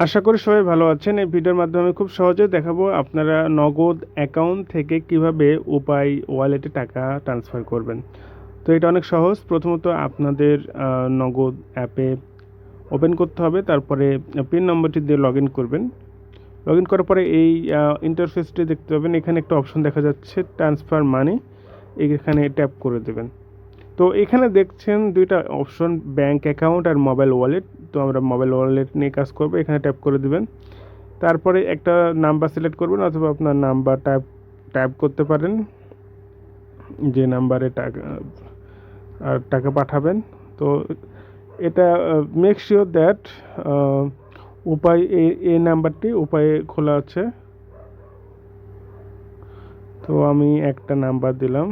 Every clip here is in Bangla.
আশা করি সবাই ভালো আছেন। এই ভিডিওর মাধ্যমে খুব সহজে দেখাবো আপনারা নগদ অ্যাকাউন্ট থেকে কিভাবে উপায় ওয়ালেটে টাকা ট্রান্সফার করবেন। তো এটা অনেক সহজ। প্রথমত আপনাদের নগদ অ্যাপে ওপেন করতে হবে, তারপরে পিন নম্বরটি দিয়ে লগ ইন করবেন। লগ ইন করার পরে এই ইন্টারফেসটি দেখতে পাবেন। এখানে একটা অপশন দেখা যাচ্ছে ট্রান্সফার মানি, এখানে ট্যাপ করে দেবেন। তো এখানে দেখছেন দুইটা অপশন, ব্যাংক অ্যাকাউন্ট আর মোবাইল ওয়ালেট। তো আমরা মোবাইল ওয়ালেট নিয়ে কাজ করবো, এখানে ট্যাপ করে দেবেন। তারপরে একটা নাম্বার সিলেক্ট করবেন অথবা আপনার নাম্বার টাইপ করতে পারেন, যে নাম্বারে টাকা পাঠাবেন। তো এটা মেক শিওর দ্যাট উপায় এই নাম্বারটি উপায়ে খোলা আছে। তো আমি একটা নাম্বার দিলাম,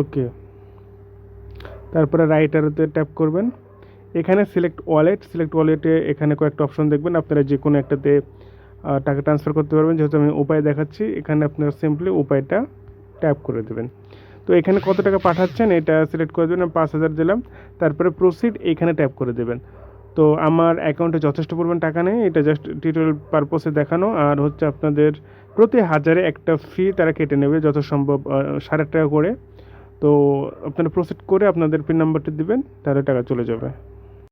ওকে। তারপরে রাইট অ্যারোতে ট্যাপ করবেন। এখানে সিলেক্ট ওয়ালেটে এখানে কয়েকটা অপশন দেখবেন, আপনারা যে কোনো একটাতে টাকা ট্রান্সফার করতে পারবেন। যেহেতু আমি উপায় দেখাচ্ছি, এখানে আপনারা সিম্পলি উপায়টা ট্যাপ করে দেবেন। তো এখানে কত টাকা পাঠাচ্ছেন এটা সিলেক্ট করে দেবেন, আমি 5,000 দিলাম। তারপরে প্রসিড এখানে ট্যাপ করে দেবেন। তো আমার অ্যাকাউন্টে যথেষ্ট পরিমাণ টাকা নেই, এটা জাস্ট টিউটোরিয়াল পারপসে দেখানো। আর হচ্ছে আপনাদের প্রতি হাজারে একটা ফি তারা কেটে নেবে, যত সম্ভব 8.5 টাকা করে। তো আপনারা প্রসিড করে আপনাদের পিন নাম্বারটি দিবেন, তাহলে টাকা চলে যাবে।